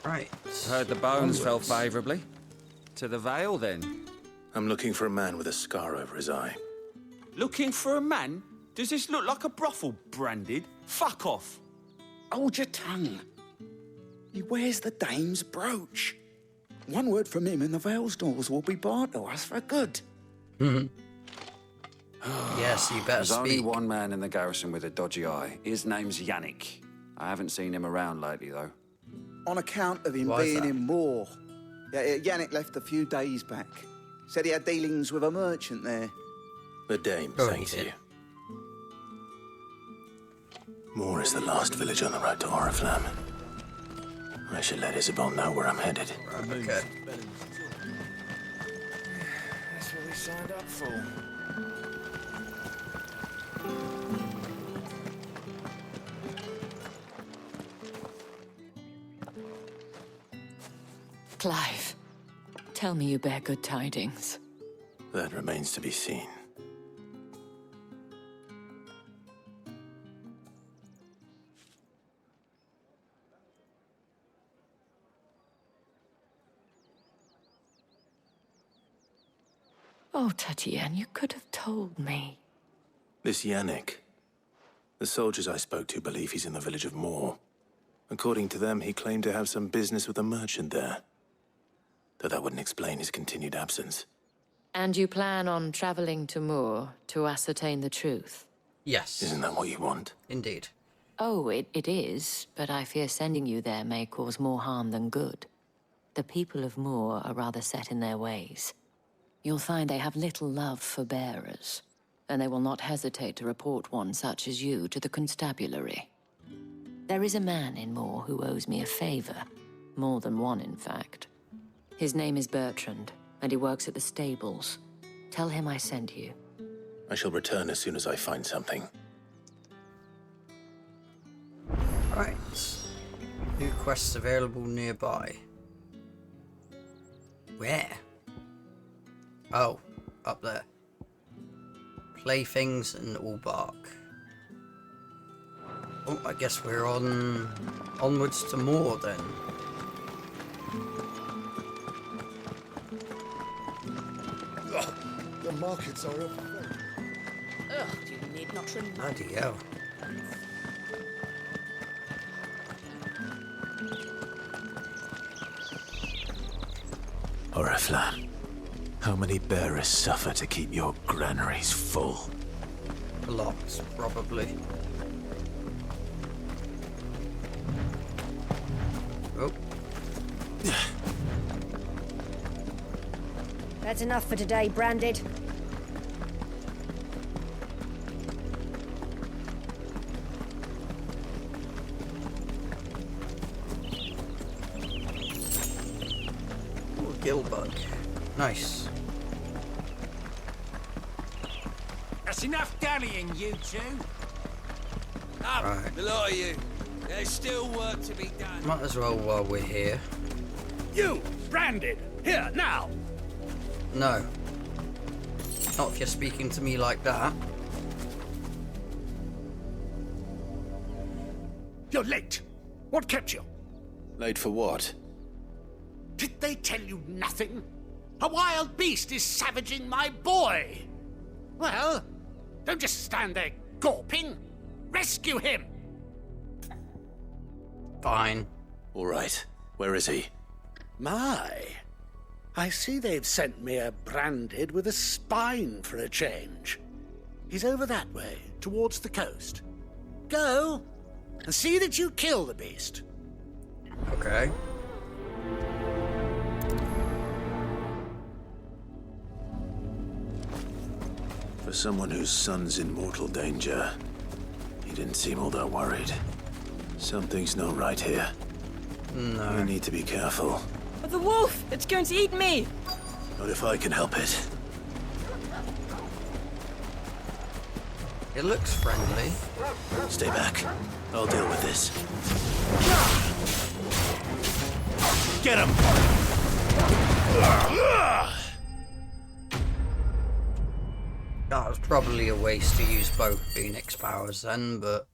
Right. Heard the bones fell Onwards. favourably. To the Vale, then. I'm looking for a man with a scar over his eye. Looking for a man? Does this look like a brothel, Branded? Fuck off. Hold your tongue. He wears the dame's brooch. One word from him and the Vale's doors will be barred to us for good. Yes, you better There's only speak. one man in the garrison with a dodgy eye. His name's Yannick. I haven't seen him around lately, though. On account of him Why is being that? in war. Yeah, Yannick left a few days back. Said he had dealings with a merchant there. The dame Oh, sang he to did. you. Moor is the last village on the road to Oriflamme. I should let Isabel know where I'm headed. Right, okay. That's what we signed up for. Clive, tell me you bear good tidings. That remains to be seen. Oh, Tatiane, you could have told me. This Yannick. The soldiers I spoke to believe he's in the village of Moor. According to them, he claimed to have some business with a merchant there. Though that wouldn't explain his continued absence. And you plan on traveling to Moor to ascertain the truth? Yes, Isn't that what you want? indeed. Oh, it is, but I fear sending you there may cause more harm than good. The people of Moor are rather set in their ways. You'll find they have little love for bearers, and they will not hesitate to report one such as you to the constabulary. There is a man in Moor who owes me a favor. More than one, in fact. His name is Bertrand, and he works at the stables. Tell him I sent you. I shall return as soon as I find something. Right. New quests available nearby. Where? Oh, up there. Playthings and all bark. Oh, I guess we're onwards to Moor then. The markets are up. Ugh, you need not remind. Bloody hell. Oriflamme, how many bearers suffer to keep your granaries full? Lots, probably. Oh, That's enough for today, Branded. ooh, Gilbug. Nice. That's enough dallying, you two. Up, Right. the lot of you. There's still work to be done. Might as well while we're here. You, Branded, here, now. No. Not if you're speaking to me like that. You're late. What kept you? Late for what? Did they tell you nothing? A wild beast is savaging my boy. Well, don't just stand there gawping. Rescue him. Fine. All right. Where is he? My, I see they've sent me a Branded with a spine for a change. He's over that way, towards the coast. Go, and see that you kill the beast. Okay. For someone whose son's in mortal danger, he didn't seem all that worried. Something's not right here. No. We need to be careful. The wolf! It's going to eat me! Not if I can help it. It looks friendly. Stay back. I'll deal with this. Get him! That was probably a waste to use both Phoenix powers then, but...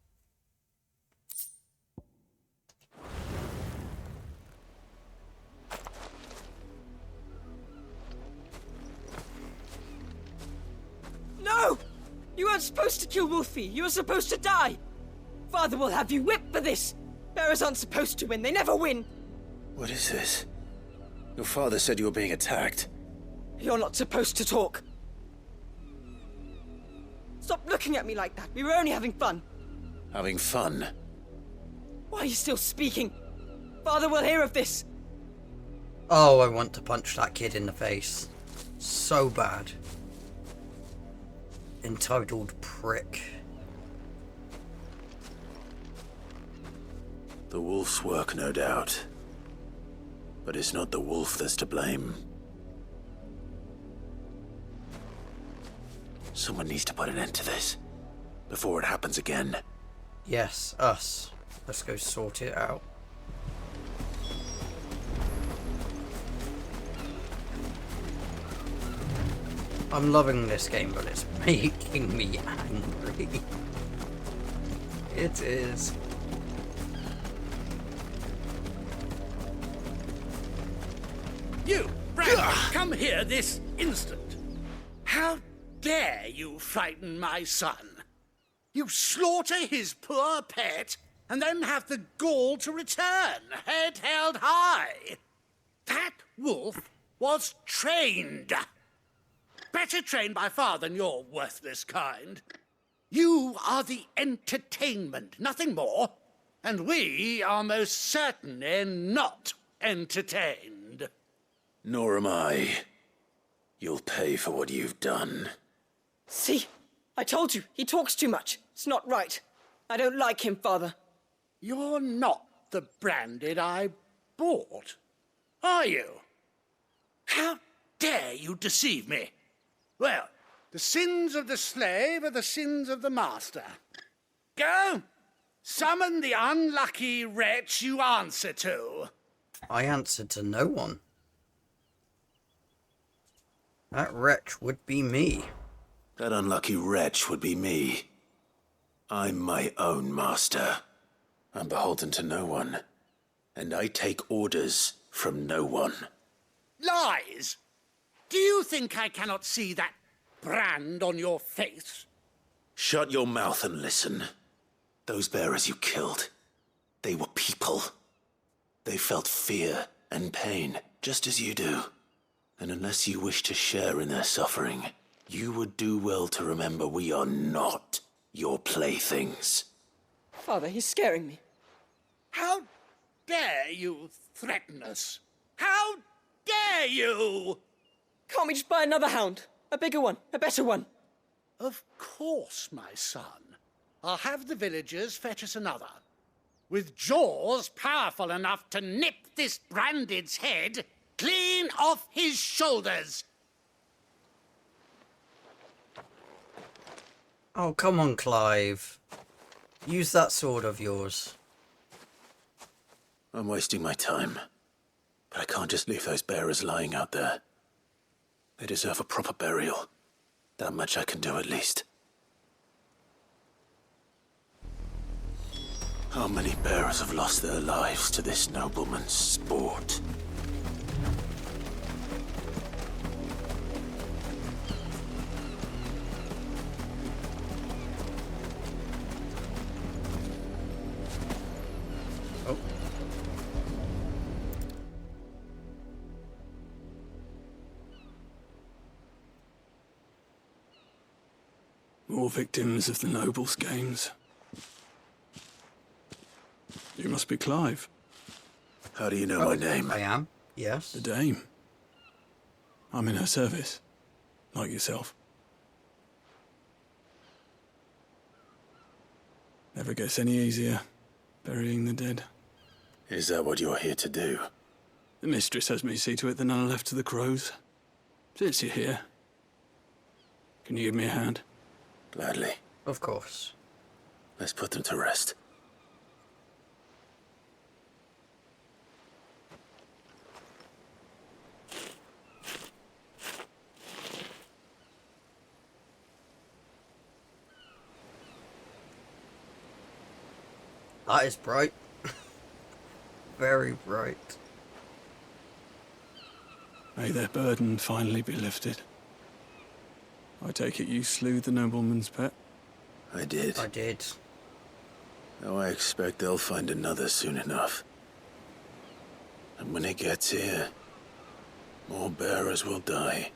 supposed to kill Wolfie. You were supposed to die. Father will have you whipped for this. Bearers aren't supposed to win. They never win. What is this? Your father said you were being attacked. You're not supposed to talk. Stop looking at me like that. We were only having fun. Having fun? Why are you still speaking? Father will hear of this. Oh, I want to punch that kid in the face. So bad. Entitled prick. The wolf's work, no doubt. But it's not the wolf that's to blame. Someone needs to put an end to this, before it happens again. Yes, us. Let's go sort it out. I'm loving this game, but it's making me angry. It is. You, Brandon, come here this instant. How dare you frighten my son? You slaughter his poor pet and then have the gall to return, head held high. That wolf was trained. Better trained by far than your worthless kind. You are the entertainment, nothing more. And we are most certainly not entertained. Nor am I. You'll pay for what you've done. See? I told you. He talks too much. It's not right. I don't like him, Father. You're not the Branded I bought, are you? How dare you deceive me? Well, the sins of the slave are the sins of the master. Go! Summon the unlucky wretch you answer to. I answered to no one. That wretch would be me. That unlucky wretch would be me. I'm my own master. I'm beholden to no one. And I take orders from no one. Lies! Do you think I cannot see that brand on your face? Shut your mouth and listen. Those bearers you killed, they were people. They felt fear and pain, just as you do. And unless you wish to share in their suffering, you would do well to remember we are not your playthings. Father, he's scaring me. How dare you threaten us? How dare you? Can't we just buy another hound? A bigger one, a better one. Of course, my son. I'll have the villagers fetch us another. With jaws powerful enough to nip this Branded's head clean off his shoulders. Oh, come on, Clive. Use that sword of yours. I'm wasting my time. But I can't just leave those bearers lying out there. They deserve a proper burial. That much I can do at least. How many bearers have lost their lives to this nobleman's sport? Oh. More victims of the nobles' games. You must be Clive. How do you know my name? I am, yes. The Dame. I'm in her service, like yourself. Never gets any easier, burying the dead. Is that what you're here to do? The mistress has me see to it that none are left to the crows. Since you're here, can you give me a hand? Gladly. Of course. Let's put them to rest. That is bright. Very bright. May their burden finally be lifted. I take it you slew the nobleman's pet? I did. I did. Now I expect they'll find another soon enough. And when it gets here, more bearers will die.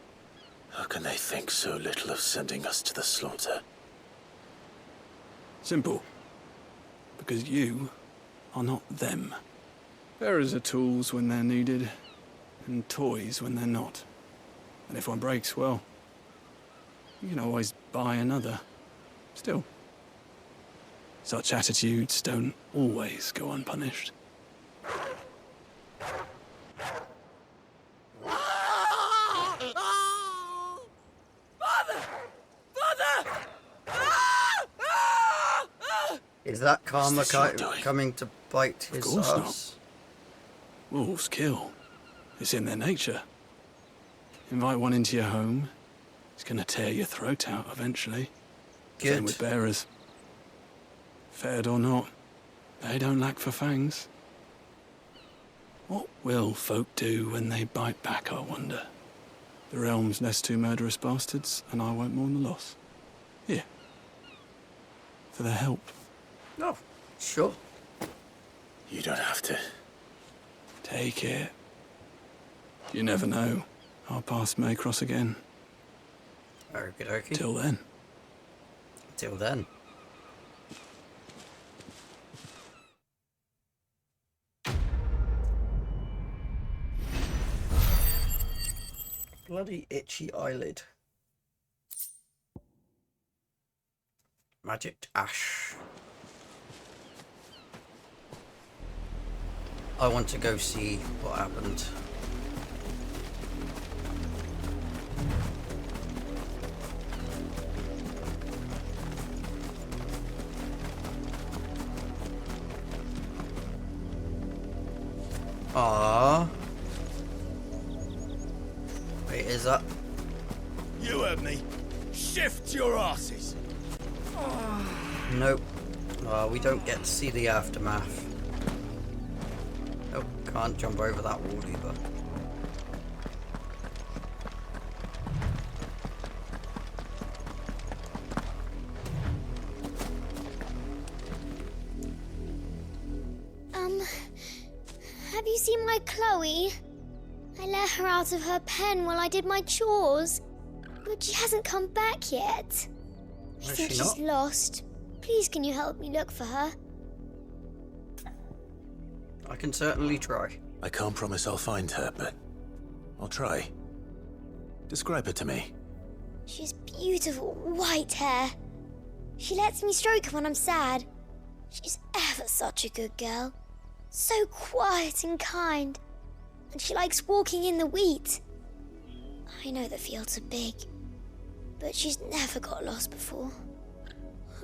How can they think so little of sending us to the slaughter? Simple. Because you are not them. Bearers are tools when they're needed, and toys when they're not. And if one breaks, well, you can always buy another. Still, such attitudes don't always go unpunished. Is that karma What's this you're doing? coming to bite his course not. ass? Wolves kill. It's in their nature. Invite one into your home, it's gonna tear your throat out eventually. Good. Same with bearers. Fed or not, they don't lack for fangs. What will folk do when they bite back, I wonder? The realm's less two murderous bastards, and I won't mourn the loss. Here. For their help. Oh, sure. You don't have to. Take it. You never know. Our paths may cross again. Okie dokie. Till then. Till then. Bloody itchy eyelid. Magic ash. I want to go see what happened. Ah. Wait, is that? You heard me. Shift your asses. Nope. We don't get to see the aftermath. Nope, can't jump over that wall either. Have you seen my Chloe? I let her out of her pen while I did my chores, but she hasn't come back yet. I think she she's not? lost. Please, can you help me look for her? I can certainly try. I can't promise I'll find her, but I'll try. Describe her to me. She's beautiful white hair. She lets me stroke her when I'm sad. She's ever such a good girl. So quiet and kind. And she likes walking in the wheat. I know the fields are big, but she's never got lost before.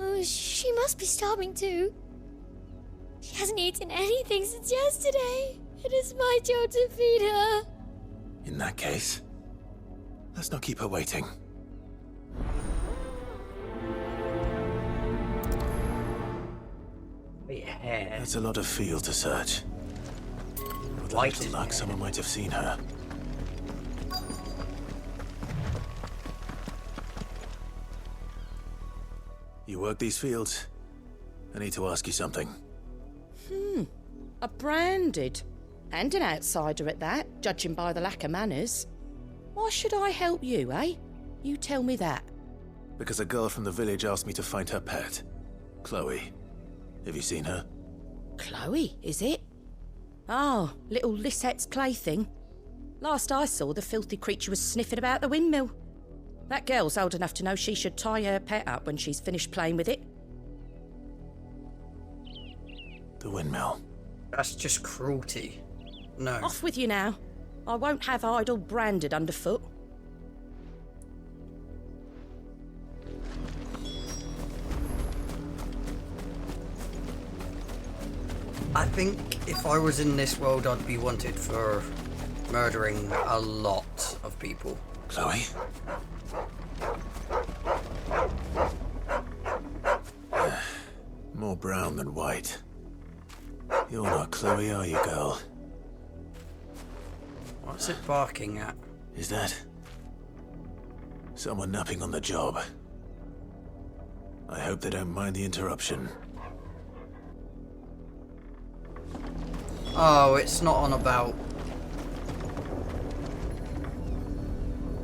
Oh, she must be starving too. She hasn't eaten anything since yesterday. It is my job to feed her. In that case, let's not keep her waiting. Yeah. That's a lot of field to search. With a White little is luck, red. someone might have seen her. You work these fields? I need to ask you something. A branded. And an outsider at that, judging by the lack of manners. Why should I help you, eh? You tell me that. Because a girl from the village asked me to find her pet, Chloe. Have you seen her? Chloe, is it? Oh, little Lisette's plaything. Last I saw, the filthy creature was sniffing about the windmill. That girl's old enough to know she should tie her pet up when she's finished playing with it. The windmill. That's just cruelty. No. Off with you now. I won't have idle branded underfoot. I think if I was in this world, I'd be wanted for murdering a lot of people. Chloe? More brown than white. You're not Chloe, are you, girl? What's it barking at? Is that someone napping on the job? I hope they don't mind the interruption. Oh, it's not on about...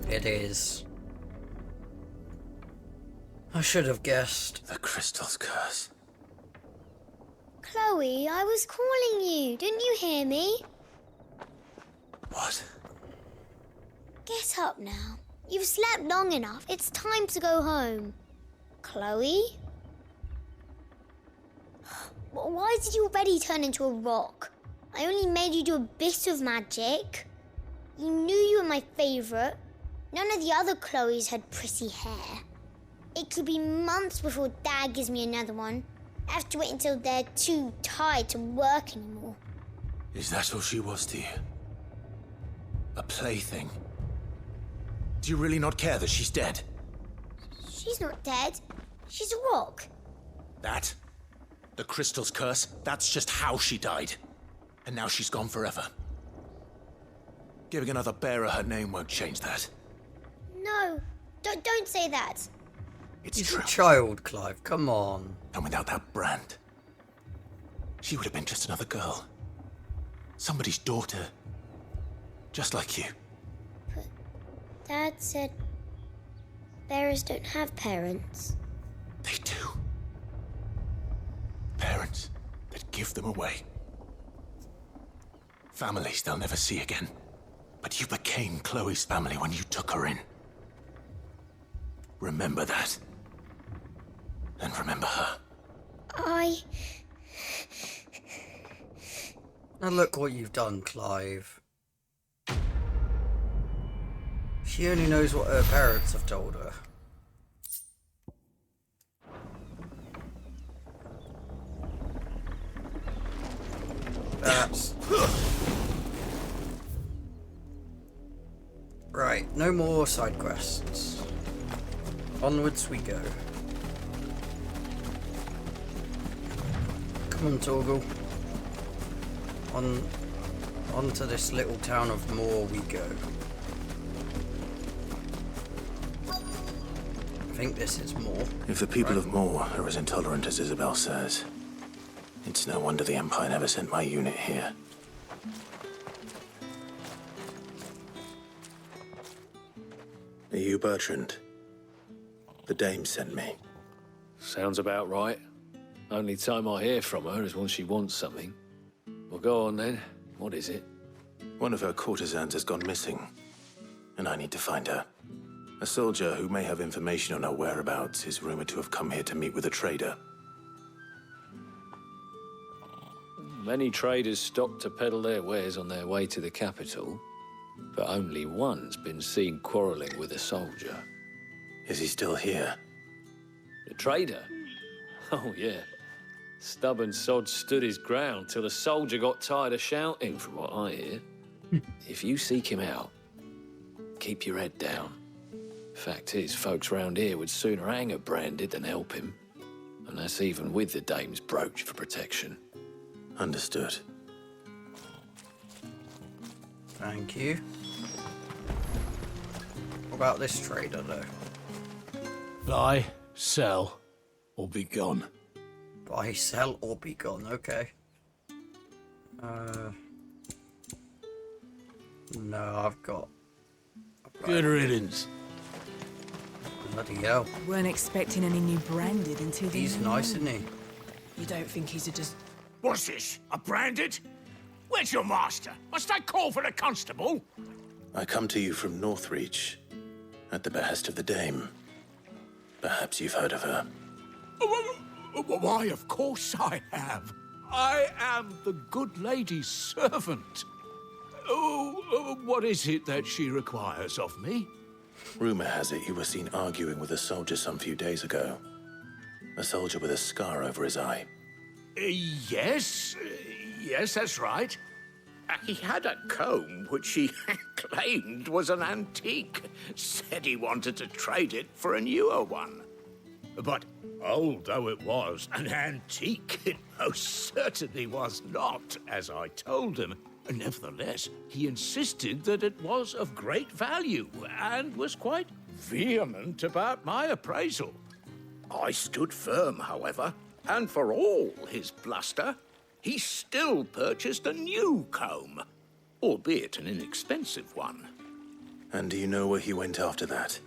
It is. I should have guessed. The crystal's curse. Chloe, I was calling you. Didn't you hear me? What? Get up now. You've slept long enough. It's time to go home. Chloe? Why did you already turn into a rock? I only made you do a bit of magic. You knew you were my favourite. None of the other Chloes had pretty hair. It could be months before Dad gives me another one. I have to wait until they're too tired to work anymore. Is that all she was to you? A plaything? Do you really not care that she's dead? She's not dead. She's a rock. That? The crystal's curse? That's just how she died. And now she's gone forever. Giving another bearer her name won't change that. No, don't say that. It's He's true. a child, Clive. Come on. And without that brand, she would have been just another girl. Somebody's daughter. Just like you. But Dad said bearers don't have parents. They do. Parents that give them away. Families they'll never see again. But you became Chloe's family when you took her in. Remember that. And remember her. Now look what you've done, Clive. She only knows what her parents have told her. That's... Right, no more side quests. Onwards we go. Come on, Torgal. On to this little town of Moor we go. I think this is Moor. If the people of Moor are as intolerant as Isabel says, it's no wonder the Empire never sent my unit here. Are you Bertrand? The dame sent me. Sounds about right. Only time I hear from her is when she wants something. Well, go on then. What is it? One of her courtesans has gone missing, and I need to find her. A soldier who may have information on her whereabouts is rumored to have come here to meet with a trader. Many traders stop to peddle their wares on their way to the capital, but only one's been seen quarreling with a soldier. Is he still here? The trader? Oh, yeah. Stubborn sod stood his ground till the soldier got tired of shouting, from what I hear. If you seek him out, keep your head down. Fact is, folks round here would sooner hang a branded than help him. And that's even with the dame's brooch for protection. Understood. Thank you. What about this trader, though? Buy, sell, or be gone. Buy, sell, or be gone. Okay. No, I've got Good riddance. Bloody hell. Weren't expecting any new branded until He's nice, isn't he? You don't think he's a just... What's this? A branded? Where's your master? Must I call for the constable? I come to you from Northreach, at the behest of the dame. Perhaps you've heard of her. Why, of course I have. I am the good lady's servant. Oh, what is it that she requires of me? Rumor has it you were seen arguing with a soldier some few days ago. A soldier with a scar over his eye. Yes, that's right. He had a comb which he claimed was an antique. Said he wanted to trade it for a newer one. But old though it was, an antique it most certainly was not, as I told him. Nevertheless, he insisted that it was of great value and was quite vehement about my appraisal. I stood firm, however, and for all his bluster, he still purchased a new comb, albeit an inexpensive one. And do you know where he went after that?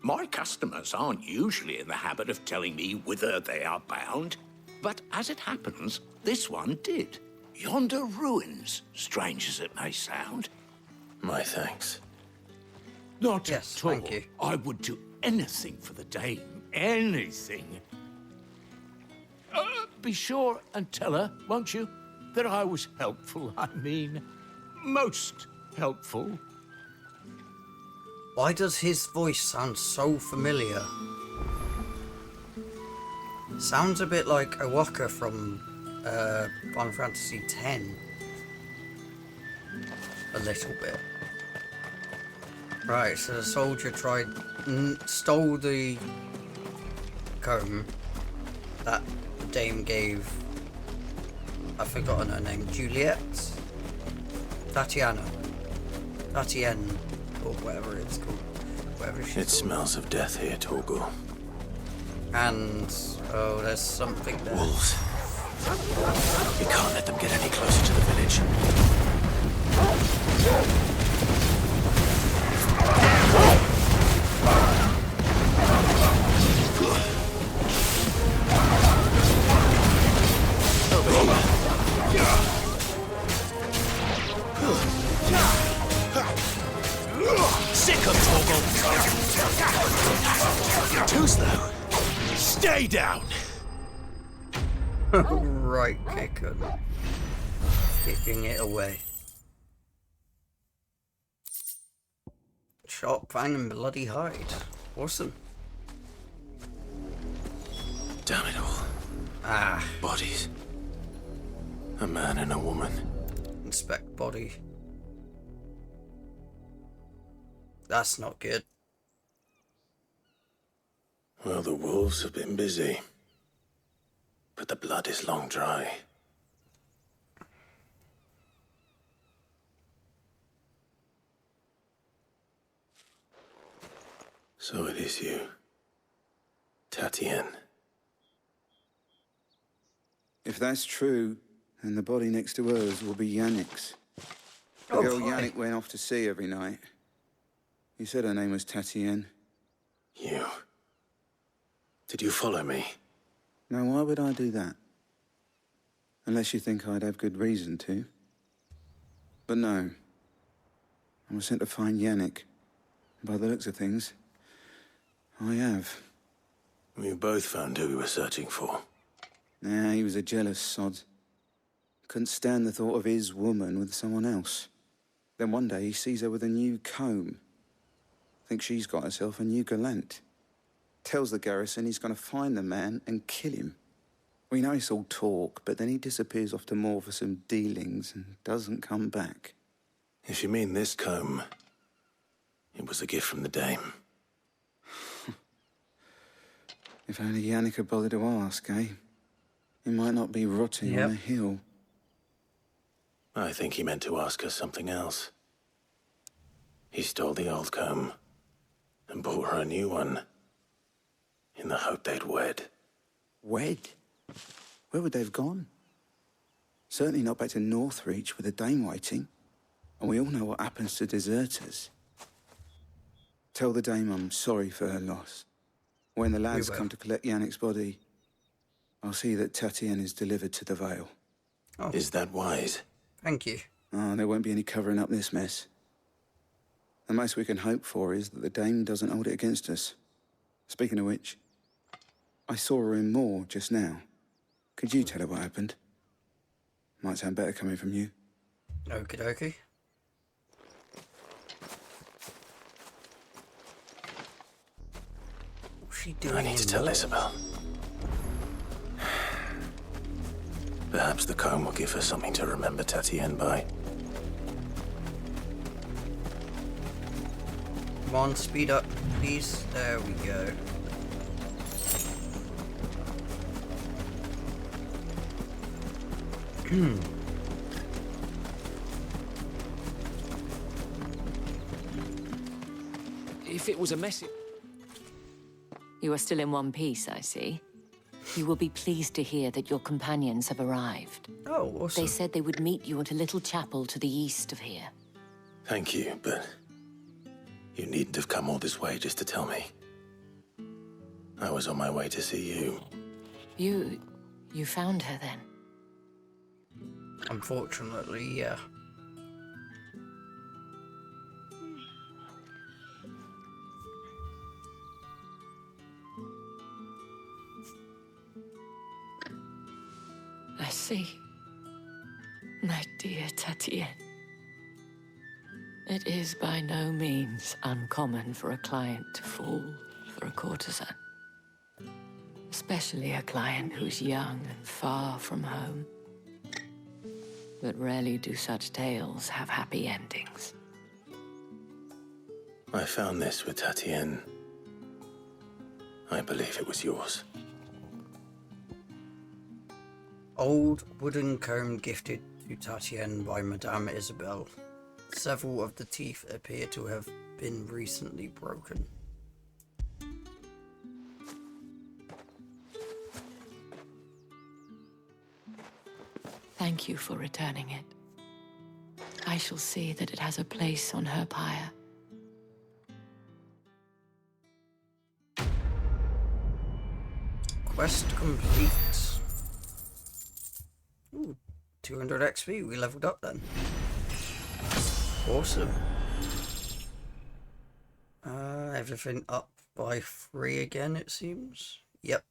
My customers aren't usually in the habit of telling me whither they are bound, but as it happens, this one did. Yonder ruins, strange as it may sound. My thanks. Not Yes, at all. thank you. I would do anything for the dame. Anything. Be sure and tell her, won't you, that I was helpful. I mean, most helpful. Why does his voice sound so familiar? Sounds a bit like a Walker from Final Fantasy X. A little bit. Right, so the soldier stole the comb that the dame gave. I've forgotten her name. Juliet? Tatiana, or whatever it's called. Whatever she's It called. smells of death here, Torgal. And, oh, there's something there. Wolves. We can't let them get any closer to the village. Sick of Torgal. Too slow. Stay down. Right, kicking it away. Sharp fang and bloody hide. Awesome. Damn it all. Ah, Bodies. A man and a woman. inspect body. That's not good. Well, the wolves have been busy. But the blood is long dry. So it is you, Tatienne. If that's true, then the body next to hers will be Yannick's. The Oh, girl boy. Yannick went off to sea every night. He said her name was Tatienne. You. Did you follow me? Now, why would I do that? Unless you think I'd have good reason to. But no. I was sent to find Yannick. By the looks of things, I have. We both found who we were searching for. Nah, he was a jealous sod. Couldn't stand the thought of his woman with someone else. Then one day he sees her with a new comb. Thinks she's got herself a new gallant. Tells the garrison he's going to find the man and kill him. We know it's all talk, but then he disappears off to Moor for some dealings and doesn't come back. If you mean this comb, it was a gift from the dame. If only Yannick had bothered to ask, eh? He might not be rotting on a hill. I think he meant to ask her something else. He stole the old comb and bought her a new one in the hope they'd wed. Wed? Where would they have gone? Certainly not back to Northreach with a dame waiting. And we all know what happens to deserters. Tell the dame I'm sorry for her loss. When the lads come to collect Yannick's body, I'll see that Tatienne is delivered to the Vale. Oh. Is that wise? Thank you. Oh, there won't be any covering up this mess. The most we can hope for is that the dame doesn't hold it against us. Speaking of which, I saw her in Moor just now. Could you tell her what happened? Might sound better coming from you. Okie dokie. What's she doing? I need to tell Isabel. Perhaps the comb will give her something to remember Tatienne by. Come on, speed up, please. There we go. If it was a message... You are still in one piece, I see. You will be pleased to hear that your companions have arrived. Oh, awesome. They said they would meet you at a little chapel to the east of here. Thank you, but you needn't have come all this way just to tell me. I was on my way to see you. You found her then? Unfortunately, yeah. I see. My dear Tatienne. It is by no means uncommon for a client to fall for a courtesan. Especially a client who's young and far from home. But rarely do such tales have happy endings. I found this with Tatienne. I believe it was yours. Old wooden comb gifted to Tatienne by Madame Isabel. Several of the teeth appear to have been recently broken. Thank you for returning it. I shall see that it has a place on her pyre. Quest complete. Ooh, 200 XP. We leveled up then. Awesome. Everything up by 3 again, it seems. Yep.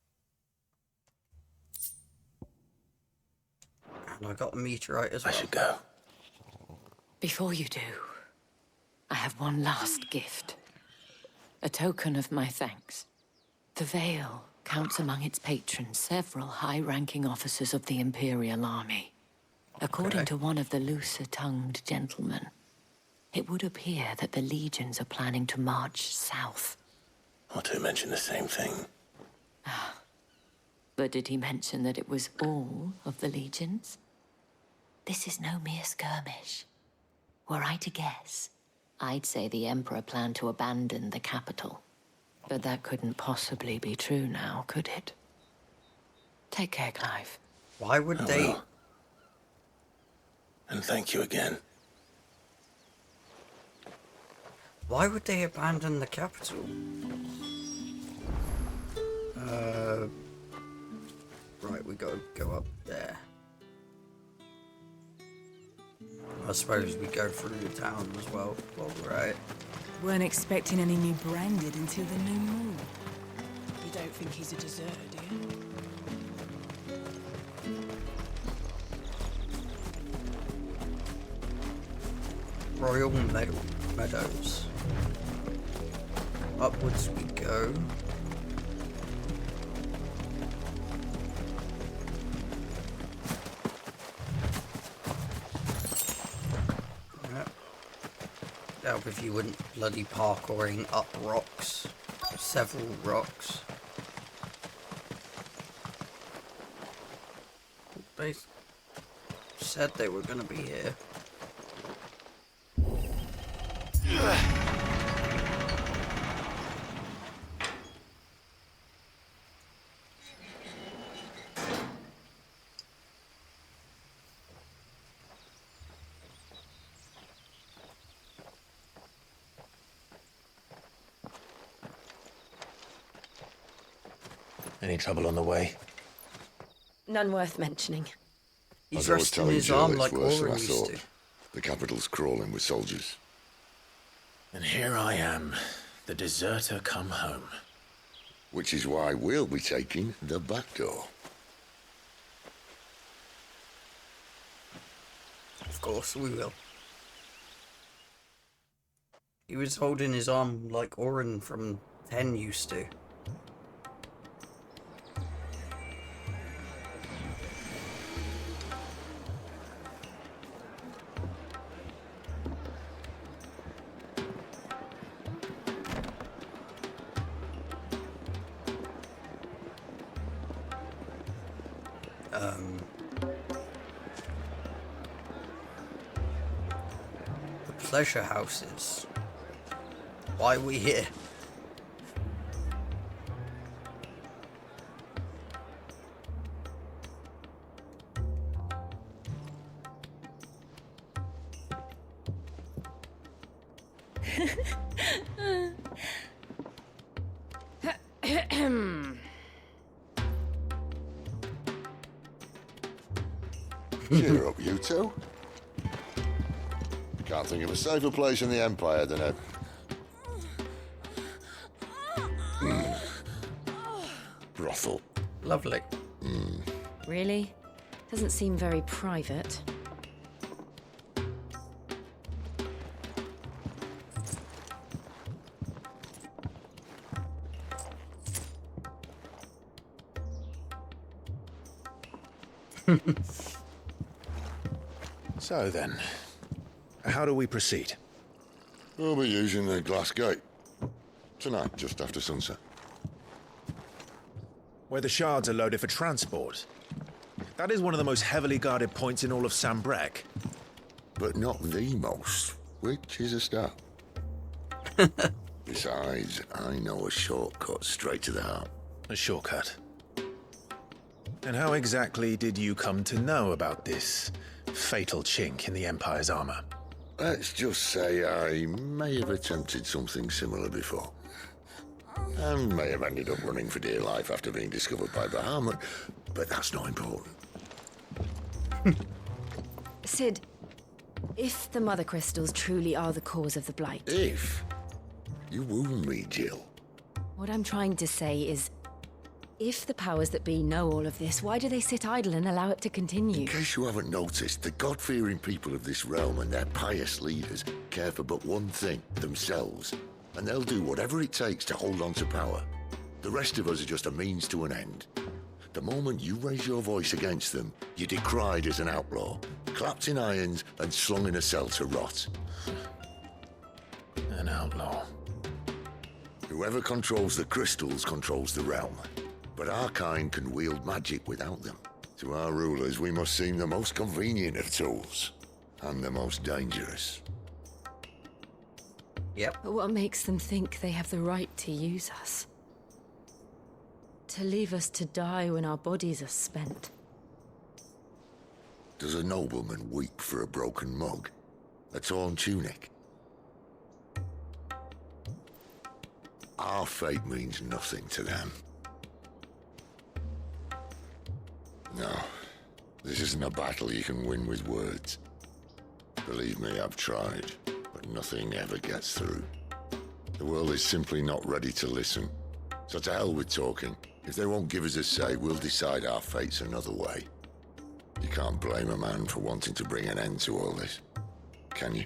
And I got a meteorite as well. I should go. Before you do, I have one last gift. A token of my thanks. The Vale counts among its patrons several high-ranking officers of the Imperial Army. According to one of the looser-tongued gentlemen, it would appear that the legions are planning to march south. Or to mention the same thing. But did he mention that it was all of the legions? This is no mere skirmish. Were I to guess, I'd say the Emperor planned to abandon the capital. But that couldn't possibly be true now, could it? Take care, Clive. Why would they... Will. And thank you again. Why would they abandon the capital? Right, we gotta go up there. I suppose we go through the town as well while we're at it. Weren't expecting any new branded until the new moon. You don't think he's a deserter, do you? Royal Meadows. Upwards we go. Help if you wouldn't bloody parkouring up rocks. Several rocks. They said they were gonna be here. Any trouble on the way? None worth mentioning. He's As I was resting telling his Jill, arm it's like worse than Aura I used thought. to. The capital's crawling with soldiers. And here I am, the deserter come home. Which is why we'll be taking the back door. Of course we will. He was holding his arm like Orin from 10 used to. The pleasure houses. Why are we here? Cheer up, you two. Can't think of a safer place in the Empire than it. Brothel. Lovely. Really? Doesn't seem very private. So then, how do we proceed? We'll be using the glass gate. Tonight, just after sunset. Where the shards are loaded for transport. That is one of the most heavily guarded points in all of Sambrec. But not the most, which is a start. Besides, I know a shortcut straight to the heart. A shortcut? And how exactly did you come to know about this fatal chink in the Empire's armor? Let's just say I may have attempted something similar before. And may have ended up running for dear life after being discovered by Bahamut, but that's not important. Sid, if the Mother Crystals truly are the cause of the Blight... If? You wound me, Jill. What I'm trying to say is, if the powers that be know all of this, why do they sit idle and allow it to continue? In case you haven't noticed, the God-fearing people of this realm and their pious leaders care for but one thing, themselves. And they'll do whatever it takes to hold on to power. The rest of us are just a means to an end. The moment you raise your voice against them, you're decried as an outlaw, clapped in irons and slung in a cell to rot. An outlaw. Whoever controls the crystals controls the realm. But our kind can wield magic without them. To our rulers, we must seem the most convenient of tools. And the most dangerous. Yep. But what makes them think they have the right to use us? To leave us to die when our bodies are spent? Does a nobleman weep for a broken mug? A torn tunic? Our fate means nothing to them. No, this isn't a battle you can win with words. Believe me, I've tried, but nothing ever gets through. The world is simply not ready to listen. So to hell with talking. If they won't give us a say, we'll decide our fates another way. You can't blame a man for wanting to bring an end to all this, can you?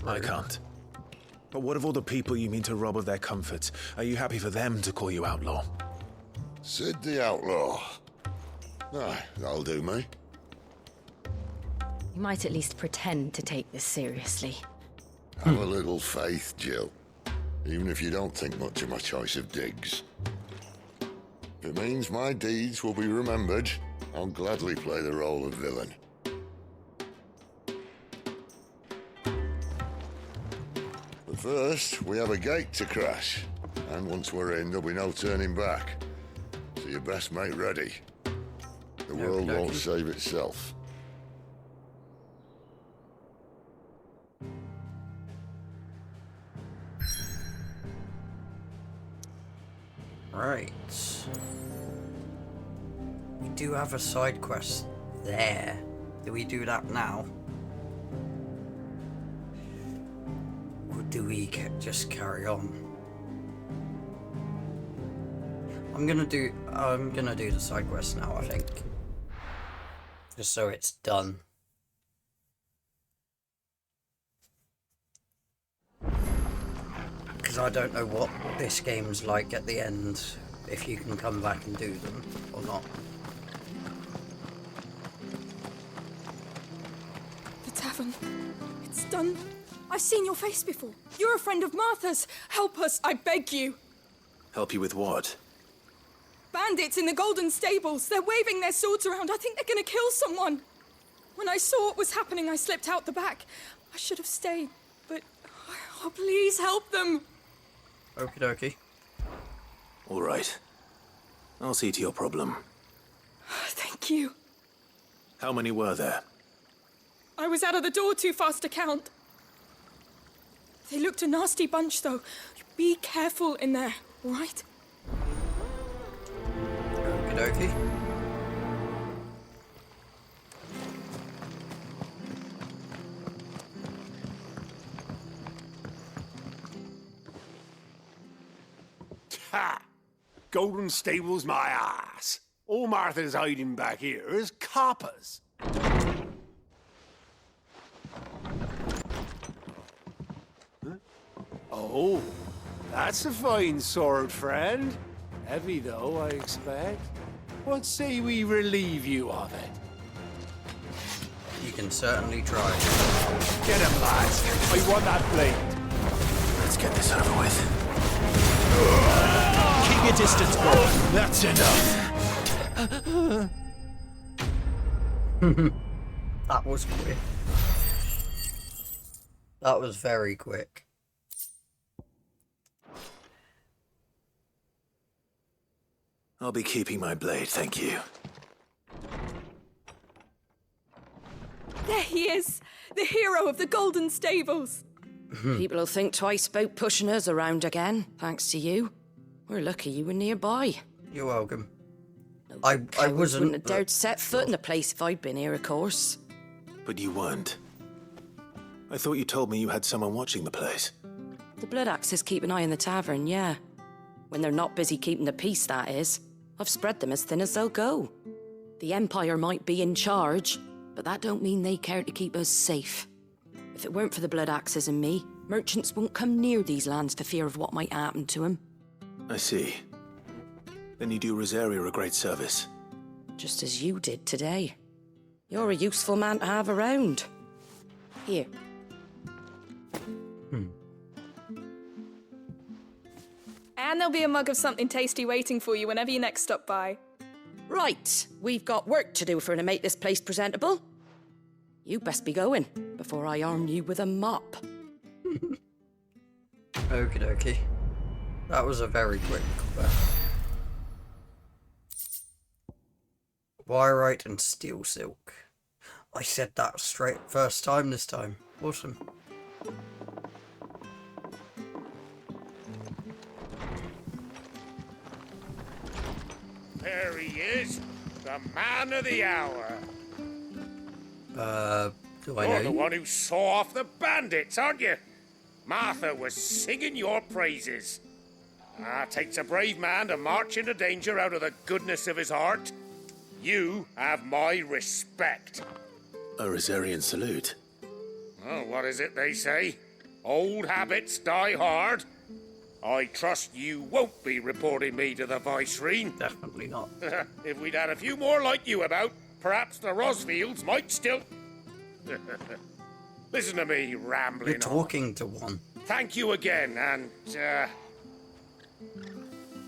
I can't. But what of all the people you mean to rob of their comforts? Are you happy for them to call you outlaw? Sid the Outlaw. Aye, that'll do me. You might at least pretend to take this seriously. Have a little faith, Jill. Even if you don't think much of my choice of digs. If it means my deeds will be remembered, I'll gladly play the role of villain. But first, we have a gate to crash. And once we're in, there'll be no turning back. So you best make ready. The world won't save itself. Right. We do have a side quest there. Do we do that now? Or do we just carry on? I'm gonna do the side quest now, I think. Just so it's done. Because I don't know what this game's like at the end, if you can come back and do them or not. The tavern. It's done. I've seen your face before. You're a friend of Martha's. Help us, I beg you. Help you with what? Bandits in the Golden Stables. They're waving their swords around. I think they're gonna kill someone. When I saw what was happening, I slipped out the back. I should have stayed, but... Oh, please help them. Okie dokie. All right. I'll see to your problem. Thank you. How many were there? I was out of the door too fast to count. They looked a nasty bunch, though. Be careful in there, all right? Okie dokie. Ha! Golden Stable's my ass. All Martha's hiding back here is coppers. Huh? Oh, that's a fine sword, friend. Heavy, though, I expect. What say we relieve you of it? You can certainly try. Get him, lads. I want that blade. Let's get this over with. Keep your distance, bro. That's enough. That was quick. That was very quick. I'll be keeping my blade, thank you. There he is! The hero of the Golden Stables! People will think twice about pushing us around again, thanks to you. We're lucky you were nearby. You're welcome. I wasn't... wouldn't have dared set foot in the place if I'd been here, of course. But you weren't. I thought you told me you had someone watching the place. The Blood Axes keep an eye on the tavern, yeah. When they're not busy keeping the peace, that is. I've spread them as thin as they'll go. The Empire might be in charge, but that don't mean they care to keep us safe. If it weren't for the Blood Axes and me, merchants won't come near these lands for fear of what might happen to them. I see. Then you do Rosaria a great service. Just as you did today. You're a useful man to have around. Here. And there'll be a mug of something tasty waiting for you whenever you next stop by. Right, we've got work to do for to make this place presentable. You best be going, before I arm you with a mop. Okie dokie. That was a very quick combat. Wirite and steel silk. I said that straight first time this time. Awesome. There he is, the man of the hour. Do I know You're the you? one who saw off the bandits, aren't you? Martha was singing your praises. Takes a brave man to march into danger out of the goodness of his heart. You have my respect. A Rosarian salute. Oh, what is it they say? Old habits die hard. I trust you won't be reporting me to the Viceroy. Definitely not. If we'd had a few more like you about, perhaps the Rosfields might still... Listen to me rambling You're talking to one. Thank you again, and,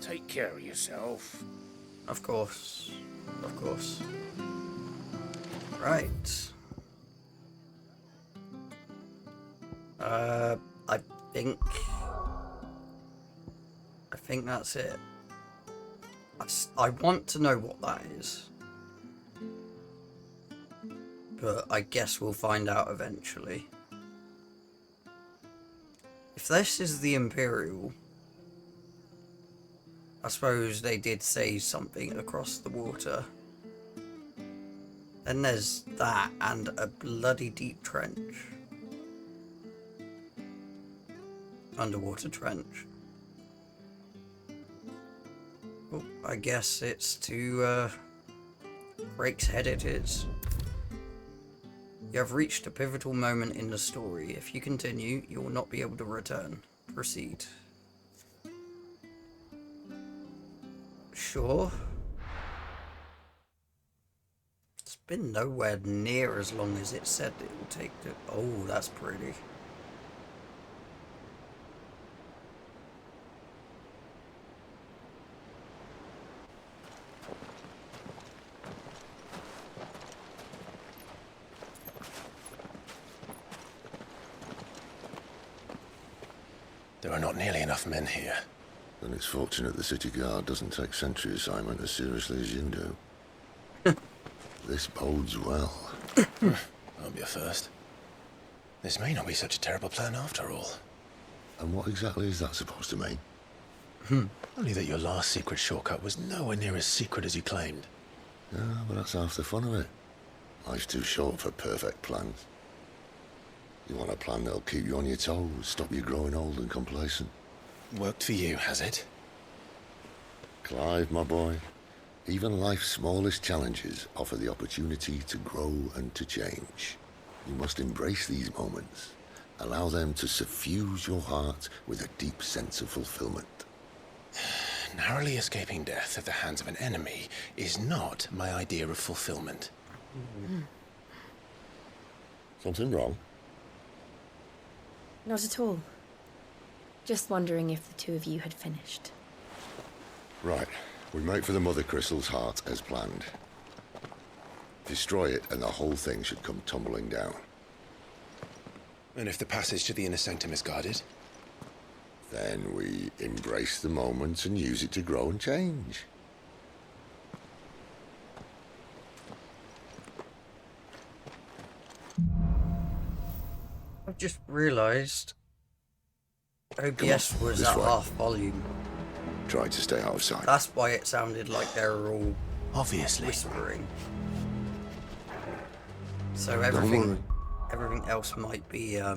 take care of yourself. Of course. Of course. Right. I think that's it. I want to know what that is. But I guess we'll find out eventually. If this is the Imperial, I suppose they did say something across the water. Then there's that and a bloody deep trench. Underwater trench. Oh, I guess it's to Rake's Head it is. You have reached a pivotal moment in the story. If you continue, you will not be able to return. Proceed. Sure. It's been nowhere near as long as it said it will take to... Oh, that's pretty. There are not nearly enough men here. Then it's fortunate the city guard doesn't take sentry assignment as seriously as you do. This bodes well. I'll be a first. This may not be such a terrible plan after all. And what exactly is that supposed to mean? Only that your last secret shortcut was nowhere near as secret as you claimed. Yeah, but that's half the fun of it. Life's too short for perfect plans. You want a plan that'll keep you on your toes, stop you growing old and complacent. Worked for you, has it? Clive, my boy, even life's smallest challenges offer the opportunity to grow and to change. You must embrace these moments. Allow them to suffuse your heart with a deep sense of fulfillment. Narrowly escaping death at the hands of an enemy is not my idea of fulfillment. Something wrong? Not at all. Just wondering if the two of you had finished. Right. We make for the Mother Crystal's heart as planned. Destroy it and the whole thing should come tumbling down. And if the passage to the inner sanctum is guarded? Then we embrace the moment and use it to grow and change. I've just realised OBS was at half volume. Try to stay out of sight. That's why it sounded like they were all obviously whispering. So everything else might be a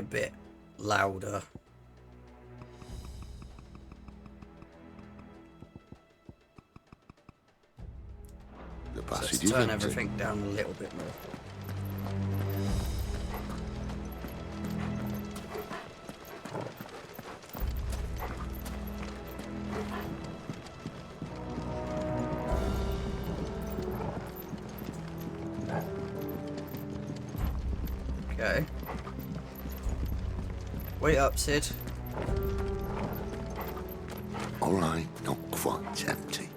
bit louder. The So passage let's turn is empty. everything down a little bit more. Okay. Wait up, Sid. All right, not quite empty.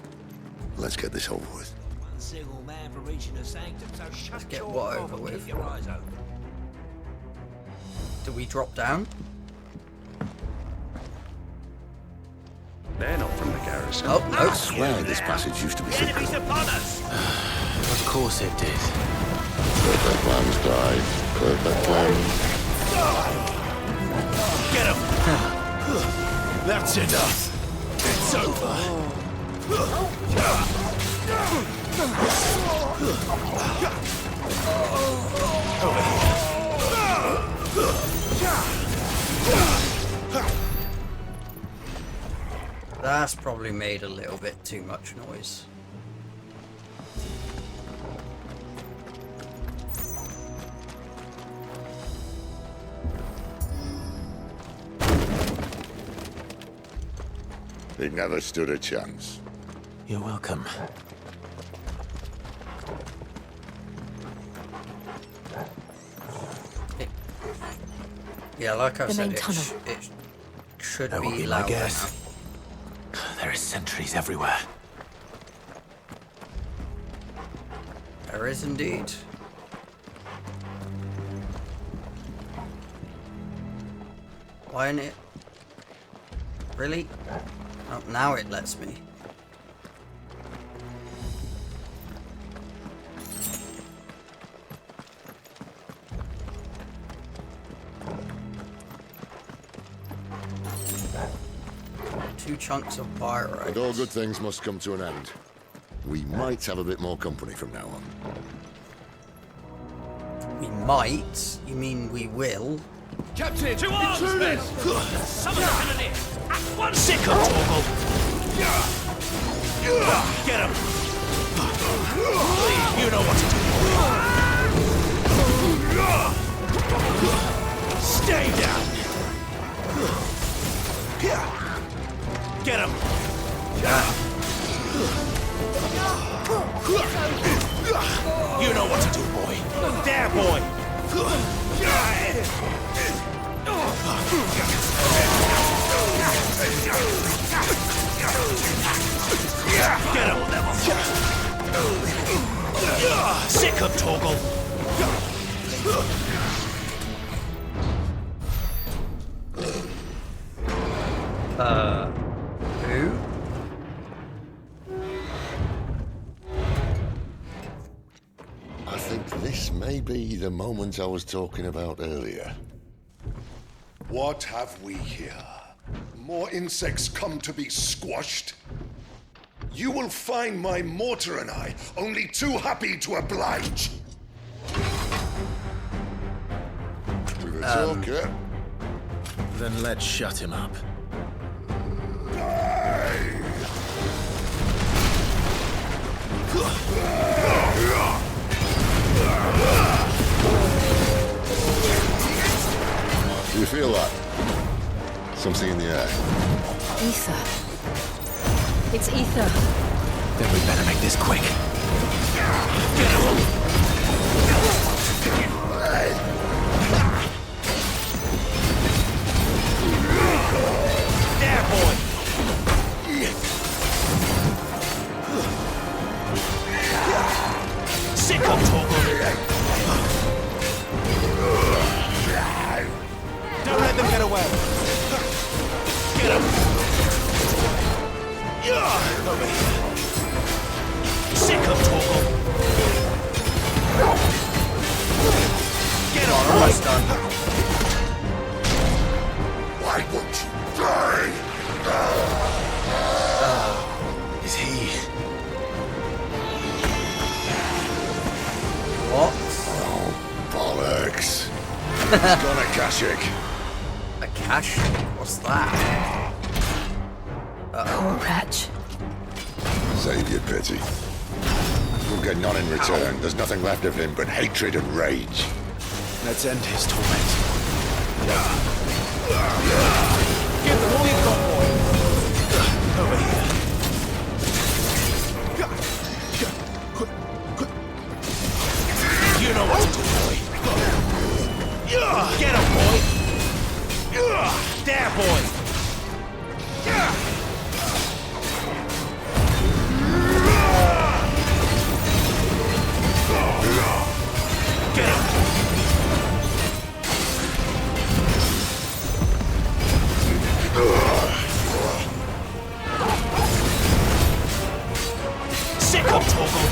Let's get this over with. One single man for reaching the sanctum, so shut get your what mouth over and with? keep your eyes open. Do we drop down? They're not from the garrison. Oh, no. I swear this passage used to be secret. Enemies upon us! Of course it did. Perfect plans, Clive. Perfect plans. Get him! That's enough. It's over. That's probably made a little bit too much noise. He never stood a chance. You're welcome. Yeah, like I The said, main tunnel. it should That would be be my louder guess. There are sentries everywhere. now. There is indeed. Why isn't it? Really? Oh, now it lets me. Two chunks of pyrite. And all good things must come to an end. We might have a bit more company from now on. We might? You mean we will? Captain! To arms, men! Summon the cannoneer! At once! Sick of Torgal! Get him! You know what to do. Stay down! Get him! You know what to do, boy. There, boy! Get him! Sick of Torgal! Who? I think This may be the moment I was talking about earlier. What have we here? More insects come to be squashed? You will find my mortar and I only too happy to oblige. With a talker. Then let's shut him up. Do you feel that? Something in the air. Ether. It's ether. Then we better make this quick. Get him! There, boy! Sick up, Torgal! Don't let them get away! Get him! Over here. Sick of Torgal! Get on, almost done. Why won't you die? Is he? What? Oh, bollocks. He's got a Kashik. A cash? What's that? Poor wretch. Save your pity. We'll get none in return. There's nothing left of him but hatred and rage. Let's end his torment. Give them all you've got, boy! Over here. You know what to do, boy. Get him, boy! There, boy! Get him! Sick of Torgal!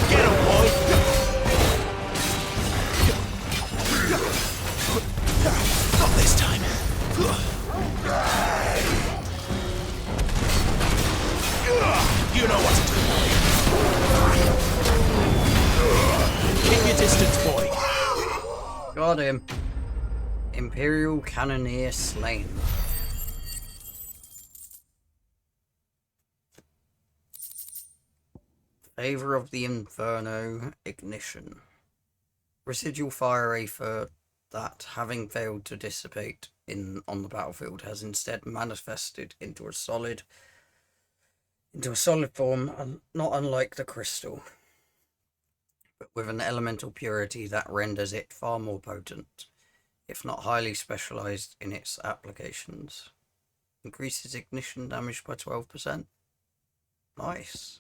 Get him, boy! Not this time. You know what to do, boy. Keep your distance, boy. Got him. Imperial Cannoneer slain. Favor of the Inferno ignition. Residual fire aether that, having failed to dissipate on the battlefield, has instead manifested into a solid form, not unlike the crystal, but with an elemental purity that renders it far more potent, if not highly specialized in its applications. Increases ignition damage by 12%. Nice.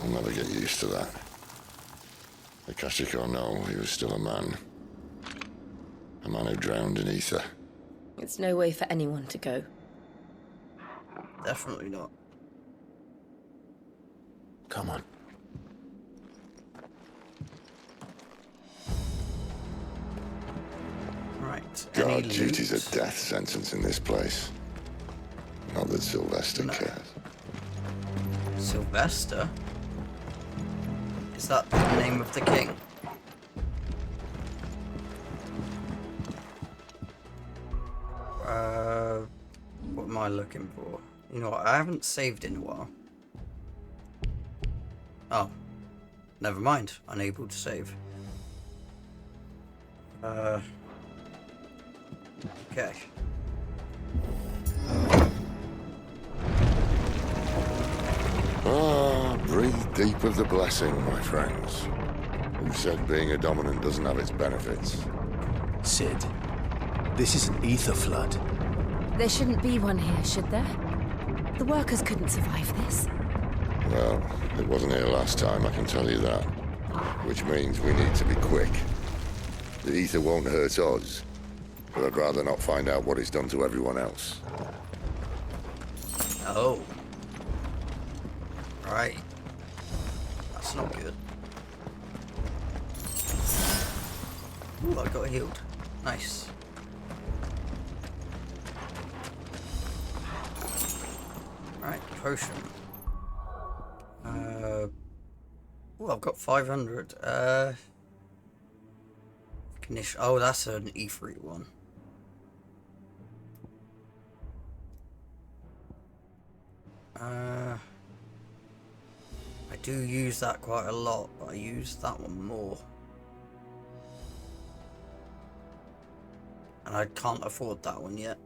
I'll never get used to that. Akashic or no, he was still a man. A man who drowned in ether. It's no way for anyone to go. Definitely not. Come on. Right. Guard duty's a death sentence in this place. Not that Sylvester cares. Sylvester? Is that the name of the king? What am I looking for? You know what, I haven't saved in a while. Oh. Never mind. Unable to save. Okay. Breathe deep of the blessing, my friends. Who said being a dominant doesn't have its benefits? Sid, this is an ether flood. There shouldn't be one here, should there? The workers couldn't survive this. Well, it wasn't here last time, I can tell you that. Which means we need to be quick. The ether won't hurt us, but I'd rather not find out what it's done to everyone else. Oh. Right. That's not good. Ooh, I got healed. Nice. Right, potion. Oh, I've got 500. Oh, that's an E3 one. I do use that quite a lot, but I use that one more. And I can't afford that one yet.